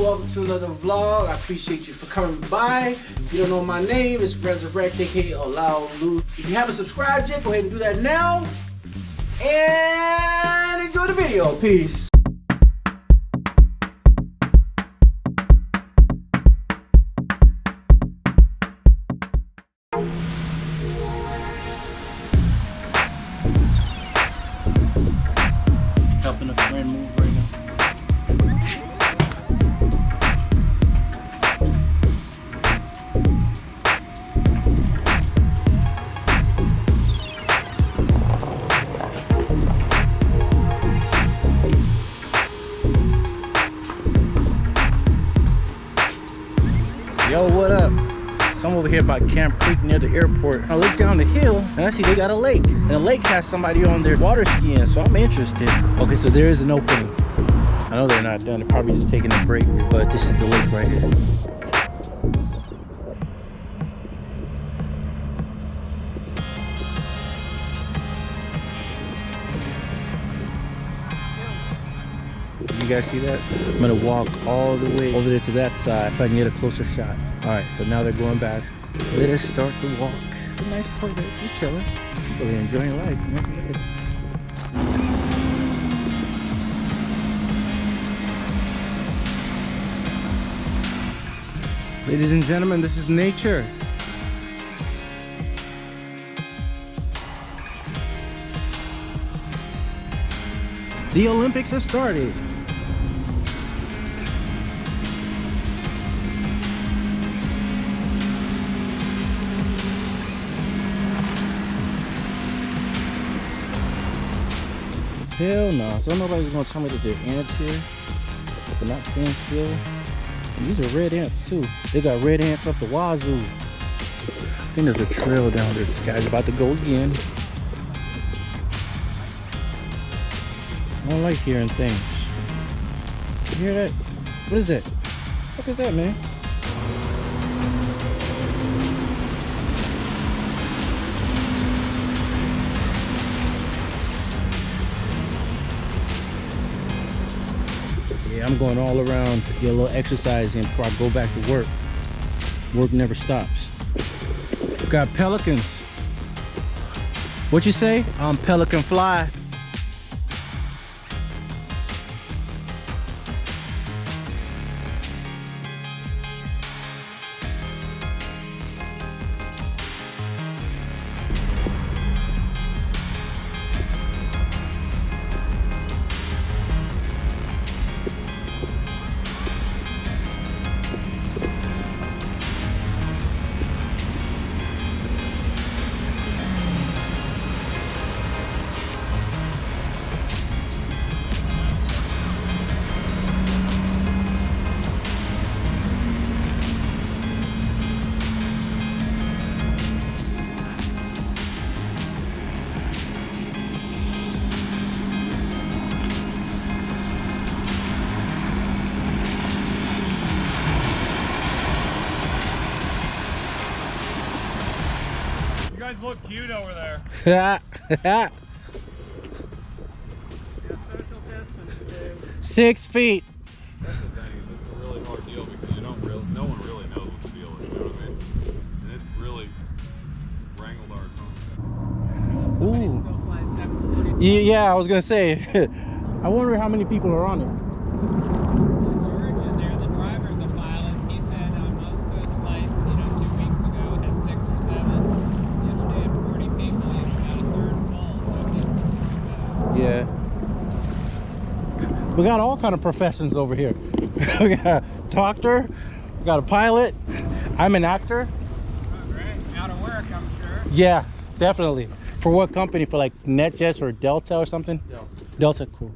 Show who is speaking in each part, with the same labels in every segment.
Speaker 1: Welcome to another vlog. I appreciate you for coming by. If you don't know my name, it's Rezurekt, aka Allow Loot. If you haven't subscribed yet, go ahead and do that now. And enjoy the video. Peace. Helping a friend move right now. Yo, what up? So I'm over here by Camp Creek near the airport. I look down the hill and I see they got a lake. And the lake has somebody on there water skiing, so I'm interested. Okay, so there is an opening. I know they're not done. They're probably just taking a break, but this is the lake right here. You guys see that? I'm gonna walk all the way over there to that side so I can get a closer shot. All right, so now they're going back. Let us start the walk. A nice part there, just chilling. Really enjoying life, man. Look at this. Ladies and gentlemen, this is nature. The Olympics have started. Hell no. So nobody's gonna tell me that there are ants here. They're not staying still. And these are red ants too. They got red ants up the wazoo. I think there's a trail down there. This guy's about to go again. I don't like hearing things. You hear that? What is that? What is that, man? Yeah, I'm going all around to get a little exercise in before I go back to work. Work never stops. We've got pelicans. What you say? I'm pelican fly.
Speaker 2: You guys look cute over there.
Speaker 1: Yeah,
Speaker 2: social distance, dude.
Speaker 1: 6 feet.
Speaker 3: That's the thing, it's a really hard deal because no one really knows what the deal is, you know what I mean? And it's really wrangled our tongue.
Speaker 1: Ooh. Yeah, I was gonna say. I wonder how many people are on it.
Speaker 4: George in there, the driver's a pilot. He said most of his flights, 2 weeks ago, had 6 or 7. Yesterday had 40 people, about a third full. So
Speaker 1: Yeah. We got all kind of professions over here. We got a doctor, we got a pilot. I'm an actor.
Speaker 4: oh, great. Out of work, I'm sure.
Speaker 1: Yeah, definitely. For what company? For like NetJets or Delta or something? Delta, cool.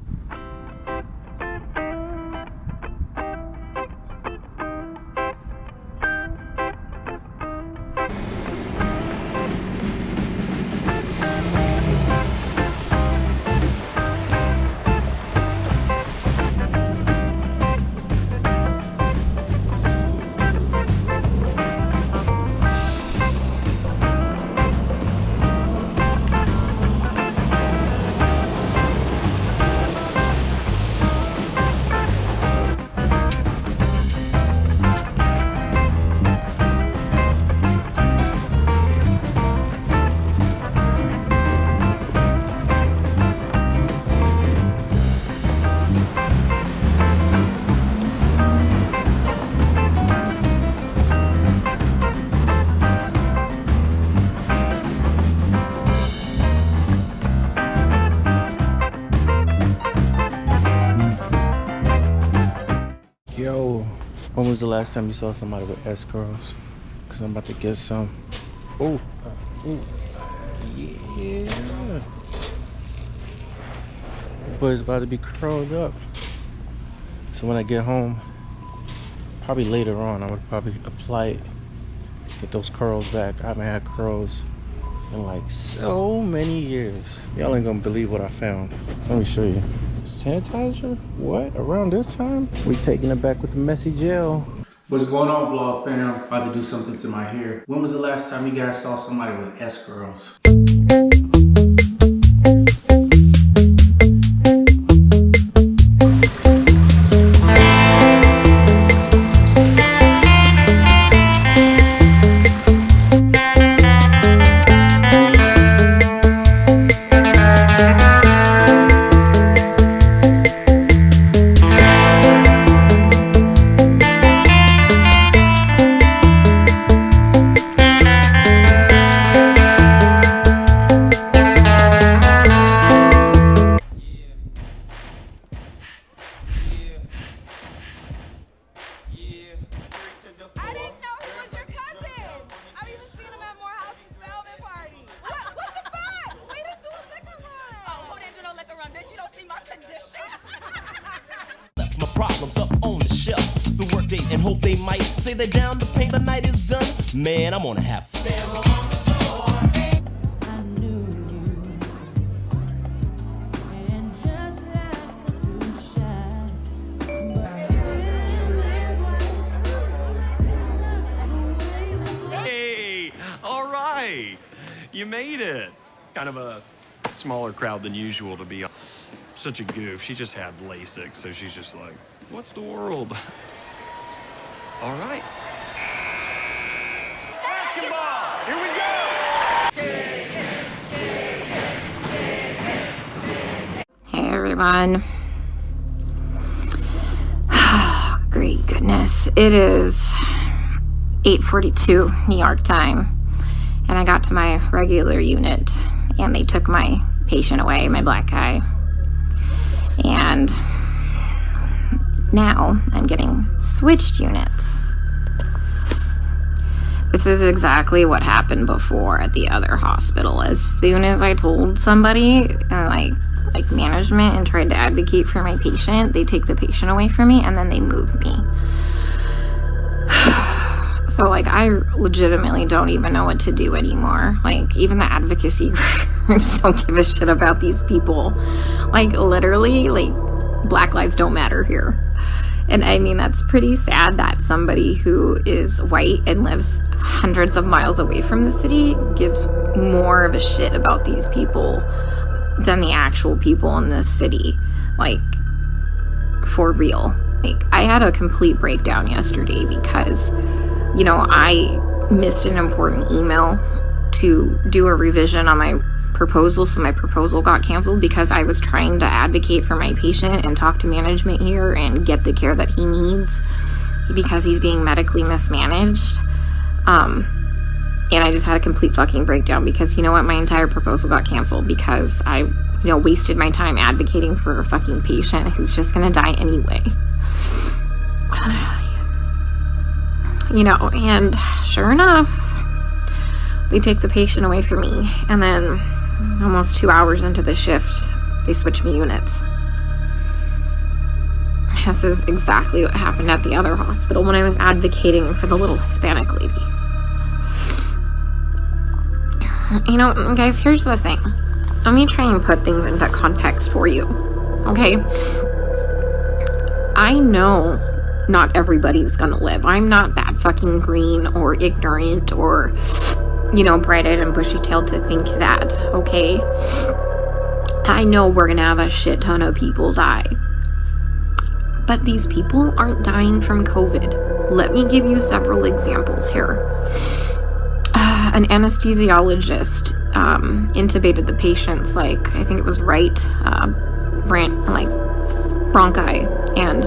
Speaker 1: When was the last time you saw somebody with S curls? Because I'm about to get some. Oh, yeah. But it's about to be curled up. So when I get home, probably later on, I would probably apply it, get those curls back. I haven't had curls in like so many years. Y'all ain't gonna believe what I found. Let me show you. Sanitizer? What? Around this time? We taking it back with the messy gel. What's going on, vlog fam? About to do something to my hair. When was the last time you guys saw somebody with S curls?
Speaker 5: Problems up on the shelf. The work date and hope they might say they're down to paint the night is done. Man, I'm gonna have fun.
Speaker 6: Hey, all right, you made it. Kind of a smaller crowd than usual to be such a goof. She just had LASIK, so she's just like, what's the world? All right. Basketball, here we go.
Speaker 7: Hey everyone. Oh, great goodness. It is 8:42 New York time, and I got to my regular unit and they took my patient away, my black guy. And now I'm getting switched units. This is exactly what happened before at the other hospital. As soon as I told somebody, like management, and tried to advocate for my patient, they take the patient away from me and then they move me. So like I legitimately don't even know what to do anymore. Like even the advocacy groups don't give a shit about these people. Like literally, like Black lives don't matter here. And I mean, that's pretty sad that somebody who is white and lives hundreds of miles away from the city gives more of a shit about these people than the actual people in this city. Like, for real. Like, I had a complete breakdown yesterday because, you know, I missed an important email to do a revision on my proposal, so my proposal got canceled because I was trying to advocate for my patient and talk to management here and get the care that he needs because he's being medically mismanaged. And I just had a complete fucking breakdown because, you know what, my entire proposal got canceled because I, you know, wasted my time advocating for a fucking patient who's just gonna die anyway. You know, and sure enough, they take the patient away from me, and then almost 2 hours into the shift, they switch me units. This is exactly what happened at the other hospital when I was advocating for the little Hispanic lady. You know, guys, here's the thing. Let me try and put things into context for you, okay? I know not everybody's gonna live. I'm not that fucking green or ignorant or, you know, bright-eyed and bushy-tailed to think that, okay? I know we're gonna have a shit ton of people die. But these people aren't dying from COVID. Let me give you several examples here. An anesthesiologist intubated the patient's, like, I think it was right, bronchi and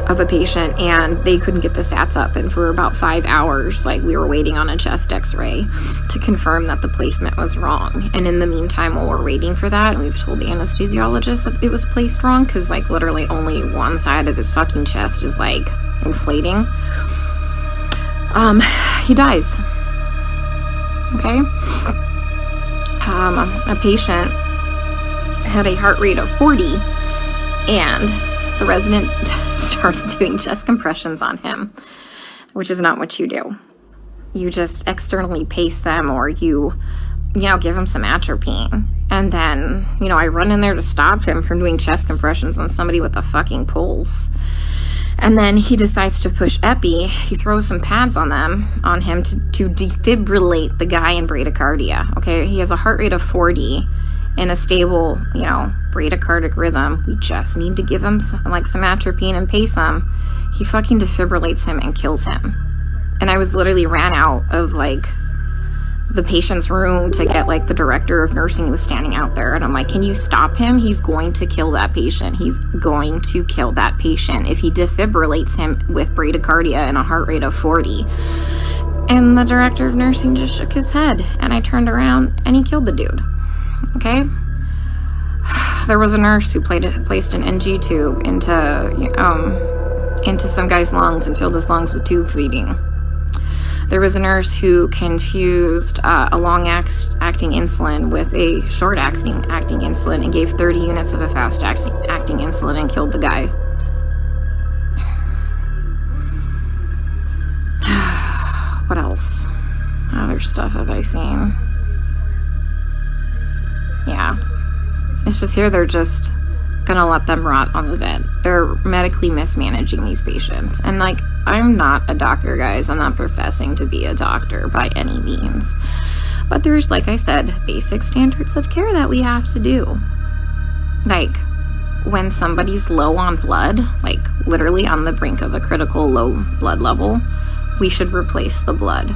Speaker 7: of a patient, and they couldn't get the sats up, and for about 5 hours, like, we were waiting on a chest x-ray to confirm that the placement was wrong. And in the meantime, while we're waiting for that, we've told the anesthesiologist that it was placed wrong, because, like, literally only one side of his fucking chest is, like, inflating. He dies. Okay? A patient had a heart rate of 40, and the resident started doing chest compressions on him, which is not what you do. You just externally pace them, or you give him some atropine. And then, I run in there to stop him from doing chest compressions on somebody with a fucking pulse. And then he decides to push epi. He throws some pads on him to defibrillate the guy in bradycardia. Okay, he has a heart rate of 40 in a stable, bradycardic rhythm. We just need to give him some atropine and pace him. He fucking defibrillates him and kills him. And I was literally ran out of the patient's room to get the director of nursing who was standing out there, and I'm like, can you stop him? He's going to kill that patient. He's going to kill that patient if he defibrillates him with bradycardia and a heart rate of 40. And the director of nursing just shook his head, and I turned around and he killed the dude. Okay? There was a nurse who placed an NG tube into some guy's lungs and filled his lungs with tube feeding. There was a nurse who confused a long-acting insulin with a short-acting insulin and gave 30 units of a fast-acting insulin and killed the guy. What else? Other stuff have I seen? Yeah. It's just here they're just gonna let them rot on the vent. They're medically mismanaging these patients. And I'm not a doctor, guys. I'm not professing to be a doctor by any means. But there's, like I said, basic standards of care that we have to do. When somebody's low on blood, literally on the brink of a critical low blood level, we should replace the blood.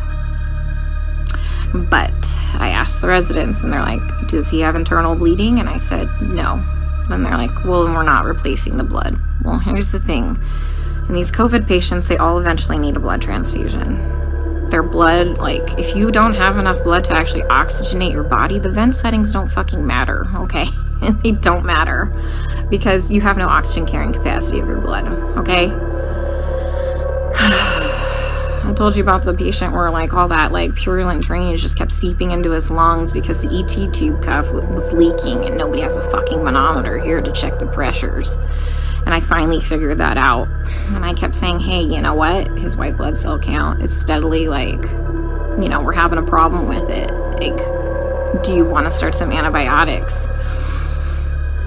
Speaker 7: But I asked the residents, and they're like, does he have internal bleeding? And I said, no. Then they're like, well, then we're not replacing the blood. Well, here's the thing. In these COVID patients, they all eventually need a blood transfusion. Their blood, if you don't have enough blood to actually oxygenate your body, the vent settings don't fucking matter, okay? They don't matter because you have no oxygen carrying capacity of your blood, okay? I told you about the patient where all that purulent drainage just kept seeping into his lungs because the ET tube cuff was leaking, and nobody has a fucking manometer here to check the pressures. And I finally figured that out. And I kept saying, hey, you know what? His white blood cell count is steadily we're having a problem with it. Do you want to start some antibiotics?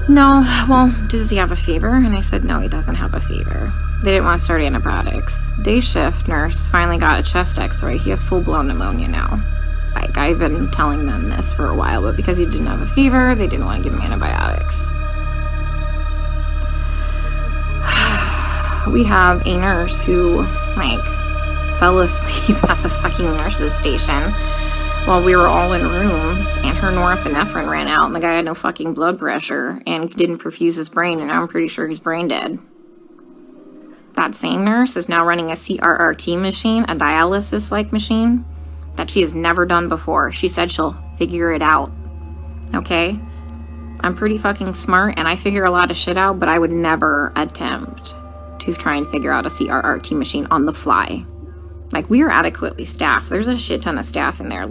Speaker 7: No. Well, does he have a fever? And I said, no, he doesn't have a fever. They didn't want to start antibiotics. Day shift nurse finally got a chest x-ray. He has full-blown pneumonia now. I've been telling them this for a while, but because he didn't have a fever, they didn't want to give him antibiotics. We have a nurse who, fell asleep at the fucking nurse's station while we were all in rooms, and her norepinephrine ran out, and the guy had no fucking blood pressure and didn't perfuse his brain, and I'm pretty sure he's brain dead. That same nurse is now running a CRRT machine, a dialysis-like machine, that she has never done before. She said she'll figure it out. Okay? I'm pretty fucking smart, and I figure a lot of shit out, but I would never attempt to try and figure out a CRRT machine on the fly. We are adequately staffed. There's a shit ton of staff in there,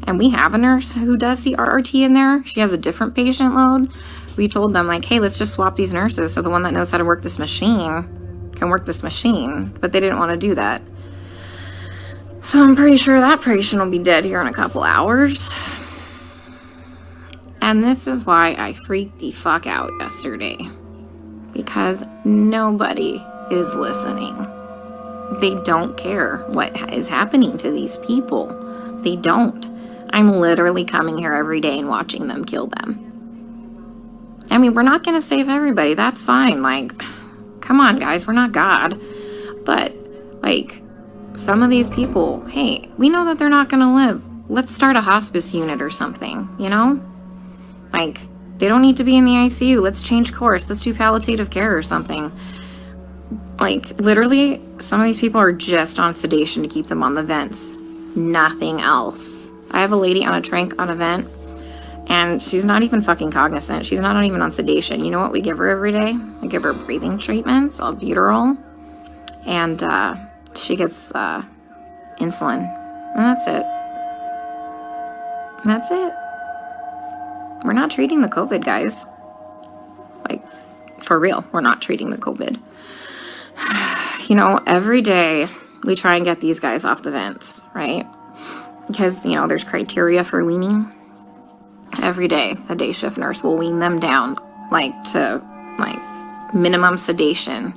Speaker 7: and we have a nurse who does CRRT in there. She has a different patient load. We told them, hey, let's just swap these nurses so the one that knows how to work this machine can work this machine, but they didn't want to do that. So I'm pretty sure that patient will be dead here in a couple hours. And this is why I freaked the fuck out yesterday. Because nobody is listening. They don't care what is happening to these people. They don't. I'm literally coming here every day and watching them kill them. I mean, we're not going to save everybody. That's fine. Come on, guys, we're not God. But, some of these people, hey, we know that they're not going to live. Let's start a hospice unit or something, They don't need to be in the ICU. Let's change course. Let's do palliative care or something. Literally, some of these people are just on sedation to keep them on the vents. Nothing else. I have a lady on a tranq on a vent, and she's not even fucking cognizant. She's not even on sedation. You know what we give her every day? We give her breathing treatments, albuterol. and she gets insulin, and that's it. That's it. We're not treating the COVID, guys. Like, for real, we're not treating the COVID. You know, every day we try and get these guys off the vents, right? Because, you know, there's criteria for weaning. Every day, the day shift nurse will wean them down, like, to, like, minimum sedation.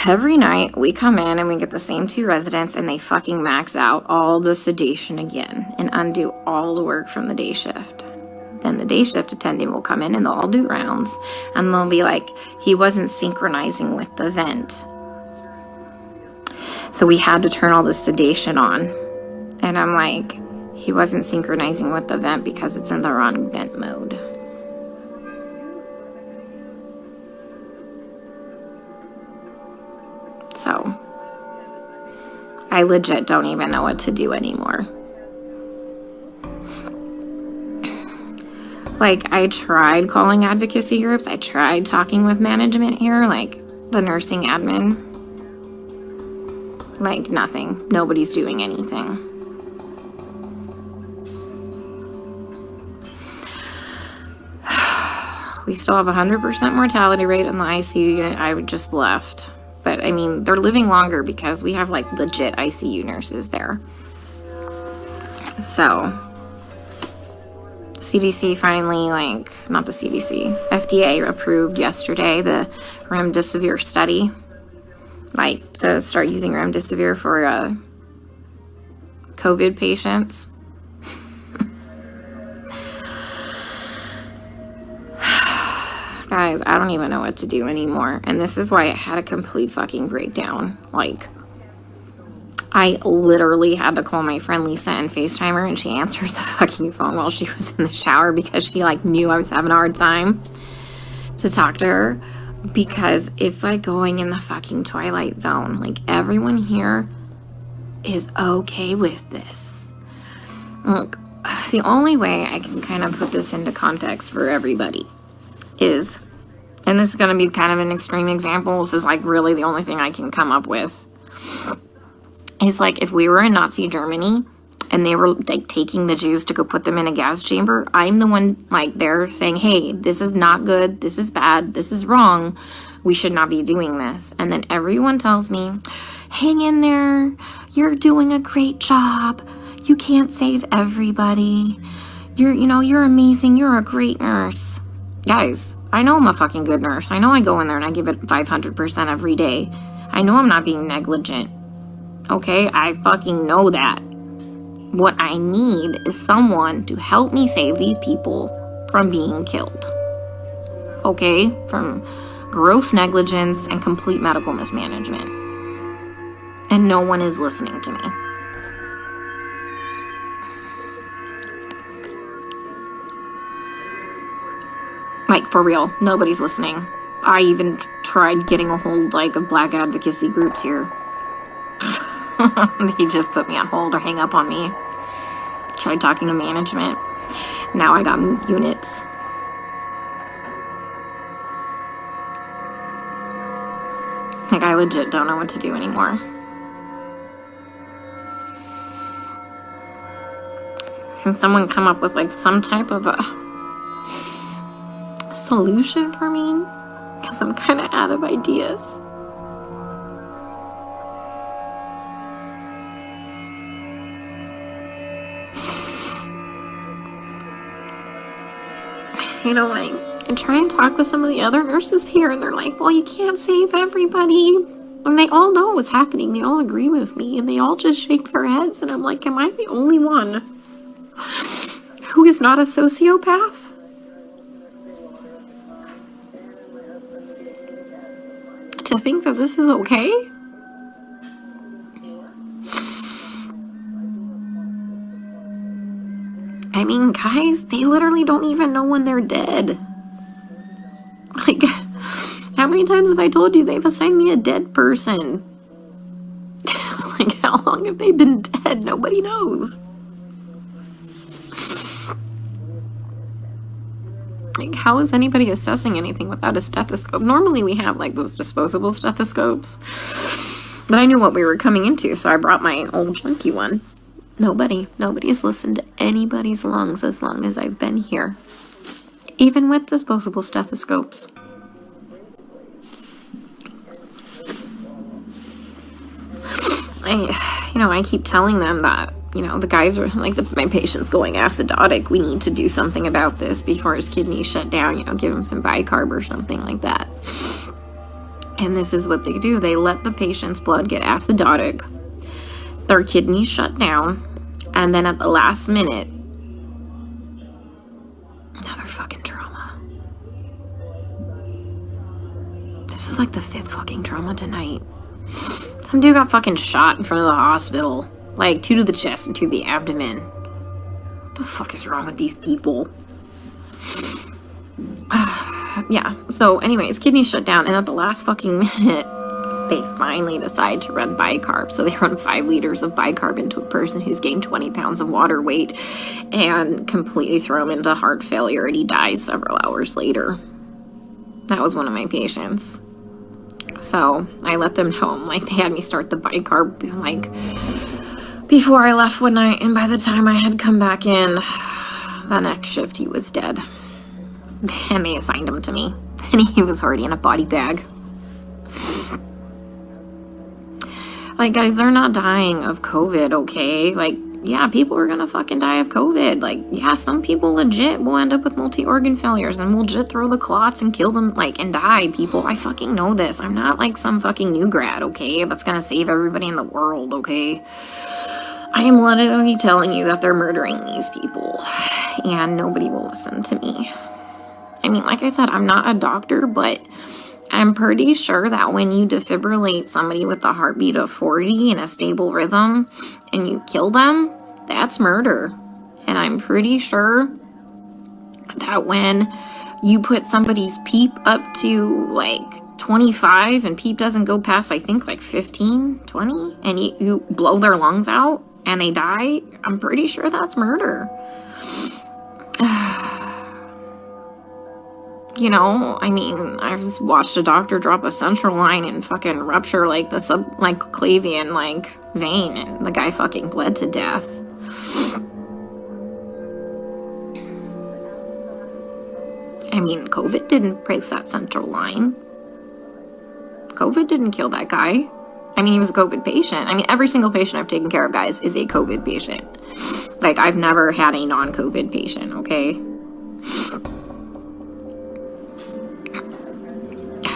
Speaker 7: Every night, we come in and we get the same 2 residents, and they fucking max out all the sedation again and undo all the work from the day shift. Then the day shift attendant will come in and they'll all do rounds, and they'll be like, he wasn't synchronizing with the vent. So we had to turn all the sedation on. And I'm like, he wasn't synchronizing with the vent because it's in the wrong vent mode. So, I legit don't even know what to do anymore. Like, I tried calling advocacy groups. I tried talking with management here, like the nursing admin. Like, nothing. Nobody's doing anything. We still have 100% mortality rate in the ICU unit. I just left. But, I mean, they're living longer because we have, like, legit ICU nurses there. So, CDC finally, like, not the CDC, FDA approved yesterday the remdesivir study. Like, to start using remdesivir for COVID patients. Guys, I don't even know what to do anymore. And this is why I had a complete fucking breakdown. Like, I literally had to call my friend Lisa and FaceTime her, and she answered the fucking phone while she was in the shower because she, like, knew I was having a hard time to talk to her, because it's like going in the fucking Twilight Zone. Like, everyone here is okay with this. Look, the only way I can kind of put this into context for everybody is, and this is going to be kind of an extreme example, this is like really the only thing I can come up with, is like if we were in Nazi Germany and they were like taking the Jews to go put them in a gas chamber, I'm the one like there saying, hey, this is not good, this is bad, this is wrong, we should not be doing this. And then everyone tells me, hang in there, you're doing a great job, you can't save everybody, you're amazing, you're a great nurse. Guys, I know I'm a fucking good nurse. I know I go in there and I give it 500% every day. I know I'm not being negligent. Okay, I fucking know that. What I need is someone to help me save these people from being killed. Okay, from gross negligence and complete medical mismanagement. And no one is listening to me. Like, for real, nobody's listening. I even tried getting a hold, like, of black advocacy groups here. He just put me on hold or hang up on me. Tried talking to management. Now I got moved units. Like, I legit don't know what to do anymore. Can someone come up with, like, some type of a solution for me? Because I'm kind of out of ideas. You know, like, I try and talk with some of the other nurses here, and they're like, well, you can't save everybody. And they all know what's happening. They all agree with me, and they all just shake their heads. And I'm like, am I the only one who is not a sociopath? To think that this is okay? I mean, guys, they literally don't even know when they're dead. Like, how many times have I told you they've assigned me a dead person? Like, how long have they been dead? Nobody knows. Like, how is anybody assessing anything without a stethoscope? Normally we have like those disposable stethoscopes, but I knew what we were coming into, so I brought my old junky one. Nobody's listened to anybody's lungs as long as I've been here, even with disposable stethoscopes. I keep telling them that, the guys are like, my patient's going acidotic. We need to do something about this before his kidneys shut down, give him some bicarb or something like that. And this is what they do. They let the patient's blood get acidotic, their kidneys shut down, and then at the last minute, another fucking trauma. This is like the 5th fucking trauma tonight. Some dude got fucking shot in front of the hospital. Like, 2 to the chest and 2 to the abdomen. What the fuck is wrong with these people? Yeah, so anyways, kidneys shut down, and at the last fucking minute, they finally decide to run bicarb. So they run 5 liters of bicarb into a person who's gained 20 pounds of water weight and completely throw him into heart failure, and he dies several hours later. That was one of my patients. So I let them know, like, they had me start the bicarb, like, before I left one night, and by the time I had come back in, the next shift, he was dead. And they assigned him to me, and he was already in a body bag. Like, guys, they're not dying of COVID, okay? Like, yeah, people are gonna fucking die of COVID. Like, yeah, some people legit will end up with multi-organ failures and will legit throw the clots and kill them, like, and die, people. I fucking know this. I'm not like some fucking new grad, okay? That's gonna save everybody in the world, okay? I am literally telling you that they're murdering these people, and nobody will listen to me. I mean, like I said, I'm not a doctor, but I'm pretty sure that when you defibrillate somebody with a heartbeat of 40 in a stable rhythm and you kill them, that's murder. And I'm pretty sure that when you put somebody's PEEP up to like 25 and PEEP doesn't go past, I think, like 15, 20, and you blow their lungs out and they die, I'm pretty sure that's murder. I mean, I've just watched a doctor drop a central line and fucking rupture, like, the subclavian, like, vein, and the guy fucking bled to death. I mean, COVID didn't break that central line. COVID didn't kill that guy. I mean, he was a COVID patient. I mean, every single patient I've taken care of, guys, is a COVID patient. Like, I've never had a non-COVID patient, okay?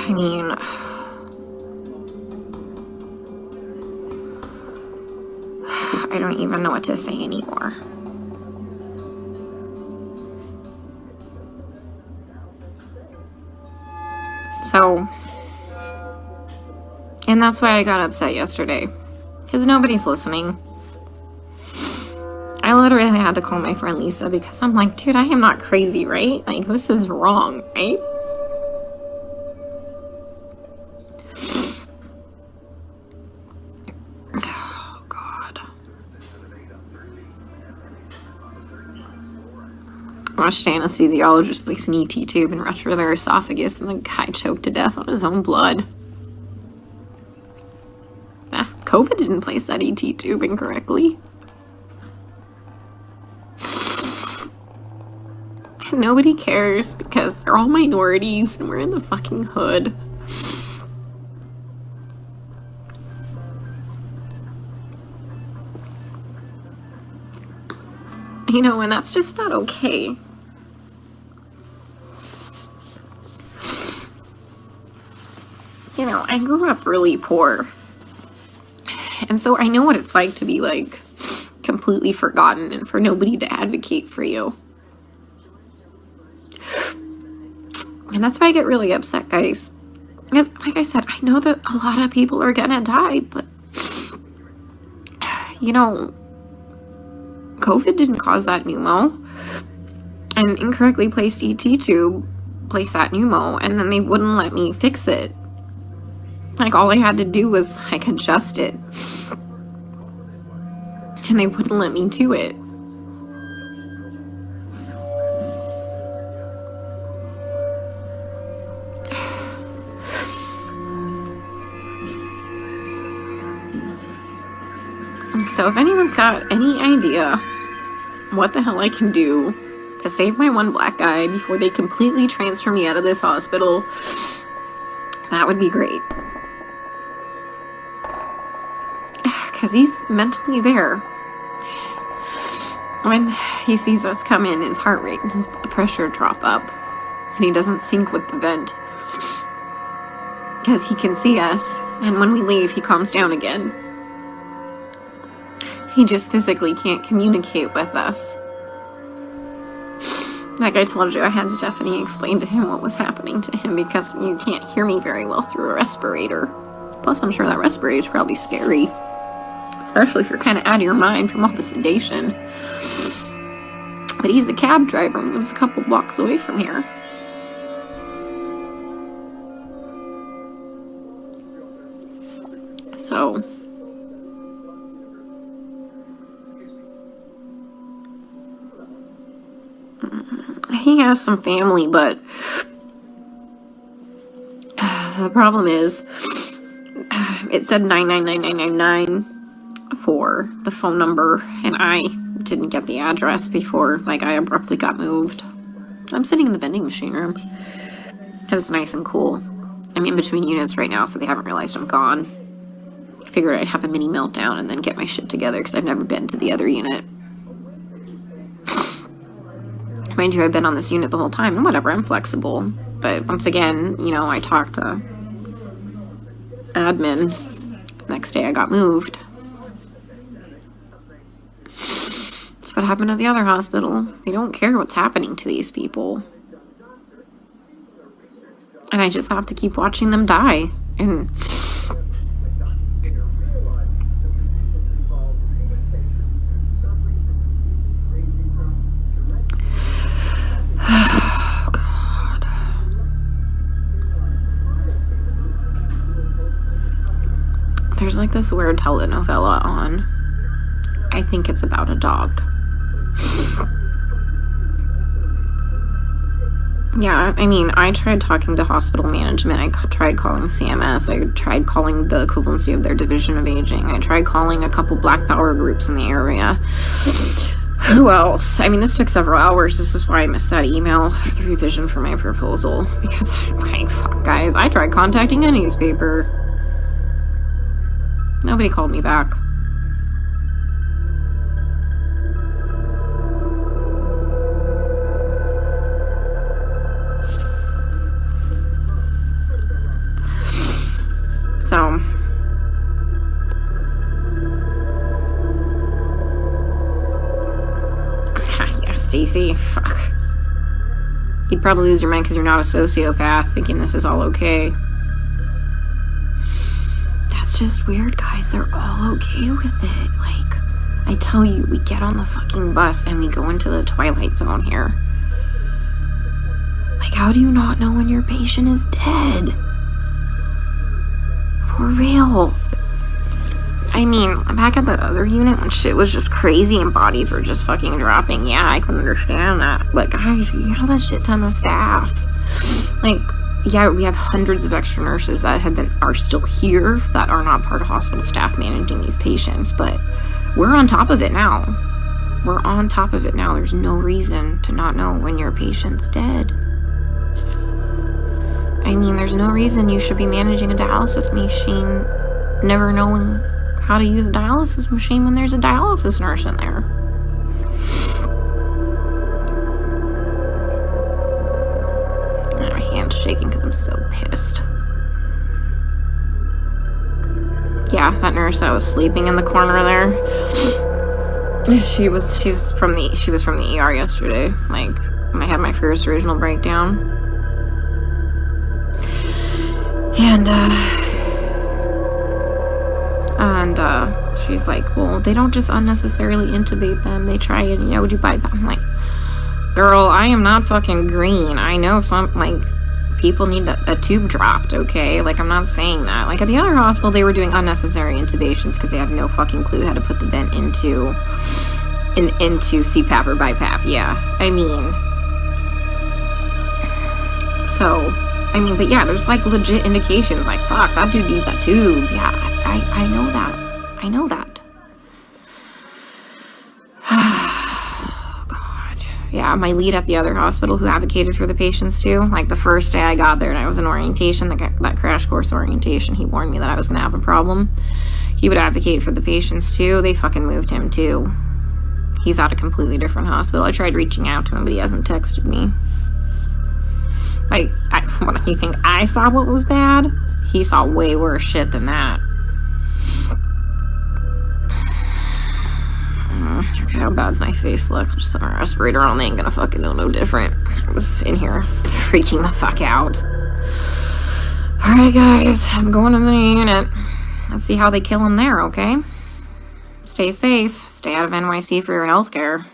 Speaker 7: I mean, I don't even know what to say anymore. So, and that's why I got upset yesterday, because nobody's listening. I literally had to call my friend Lisa because I'm like, dude, I am not crazy, right? Like, this is wrong, right? Rushed anesthesiologist placed an ET tube and rushed through their esophagus, and the guy choked to death on his own blood. COVID didn't place that ET tube incorrectly. And nobody cares because they're all minorities and we're in the fucking hood. And that's just not okay. I grew up really poor. And so I know what it's like to be, like, completely forgotten and for nobody to advocate for you. And that's why I get really upset, guys. Because, like I said, I know that a lot of people are gonna die, but, COVID didn't cause that pneumo. And incorrectly placed ET tube placed that pneumo, and then they wouldn't let me fix it. Like, all I had to do was, like, adjust it. And they wouldn't let me do it. So if anyone's got any idea what the hell I can do to save my one black guy before they completely transfer me out of this hospital, that would be great. Because he's mentally there. When he sees us come in, his heart rate and his blood pressure drop up. And he doesn't sync with the vent. Because he can see us. And when we leave, he calms down again. He just physically can't communicate with us. Like I told you, I had Stephanie explain to him what was happening to him because you can't hear me very well through a respirator. Plus, I'm sure that respirator is probably scary. Especially if you're kind of out of your mind from all the sedation. But he's the cab driver and lives a couple blocks away from here. So... he has some family, but the problem is it said 99999 for the phone number, and I didn't get the address before, like, I abruptly got moved. I'm sitting in the vending machine room because it's nice and cool. I'm in between units right now, so they haven't realized I'm gone. I figured I'd have a mini meltdown and then get my shit together because I've never been to the other unit. Mind you, I've been on this unit the whole time, and whatever, I'm flexible. But once again, you know, I talked to admin. Next day I got moved. That's what happened at the other hospital. They don't care what's happening to these people. And I just have to keep watching them die. And... there's like this weird telenovela on. I think it's about a dog. Yeah, I mean, I tried talking to hospital management. I tried calling CMS. I tried calling the equivalency of their division of aging. I tried calling a couple black power groups in the area. Who else? I mean, this took several hours. This is why I missed that email for the revision for my proposal. Because, like, fuck, guys, I tried contacting a newspaper. Nobody called me back. So... yeah, Stacy, fuck. You'd probably lose your mind because you're not a sociopath, thinking this is all okay. It's just weird, guys. They're all okay with it. Like, I tell you, we get on the fucking bus and we go into the Twilight Zone here. Like, how do you not know when your patient is dead? For real. I mean, back at that other unit when shit was just crazy and bodies were just fucking dropping, yeah, I can understand that. But guys, you have a shit ton of staff. Like... yeah, we have hundreds of extra nurses that are still here that are not part of hospital staff managing these patients, but we're on top of it now. We're on top of it now. There's no reason to not know when your patient's dead. I mean, there's no reason you should be managing a dialysis machine never knowing how to use a dialysis machine when there's a dialysis nurse in there. Shaking because I'm so pissed. Yeah, that nurse that was sleeping in the corner there. She was from the ER yesterday. Like when I had my first original breakdown. And she's like, well, they don't just unnecessarily intubate them. They try and, you know, do bypass. I'm like, girl, I am not fucking green. I know some, like, people need a tube dropped, okay? Like, I'm not saying that. Like, at the other hospital, they were doing unnecessary intubations because they have no fucking clue how to put the vent into CPAP or BiPAP. Yeah, I mean... so, I mean, but yeah, there's, like, legit indications. Like, fuck, that dude needs that tube. Yeah, I know that. I know that. Yeah, my lead at the other hospital who advocated for the patients too. Like the first day I got there and I was in orientation, that crash course orientation, he warned me that I was gonna have a problem. He would advocate for the patients too. They fucking moved him too. He's at a completely different hospital. I tried reaching out to him, but he hasn't texted me. Like, what do you think? I saw what was bad? He saw way worse shit than that. Okay, how bad's my face look? Just put my respirator on. They ain't gonna fucking know no different. I was in here freaking the fuck out. Alright, guys. I'm going to the unit. Let's see how they kill him there, okay? Stay safe. Stay out of NYC for your healthcare.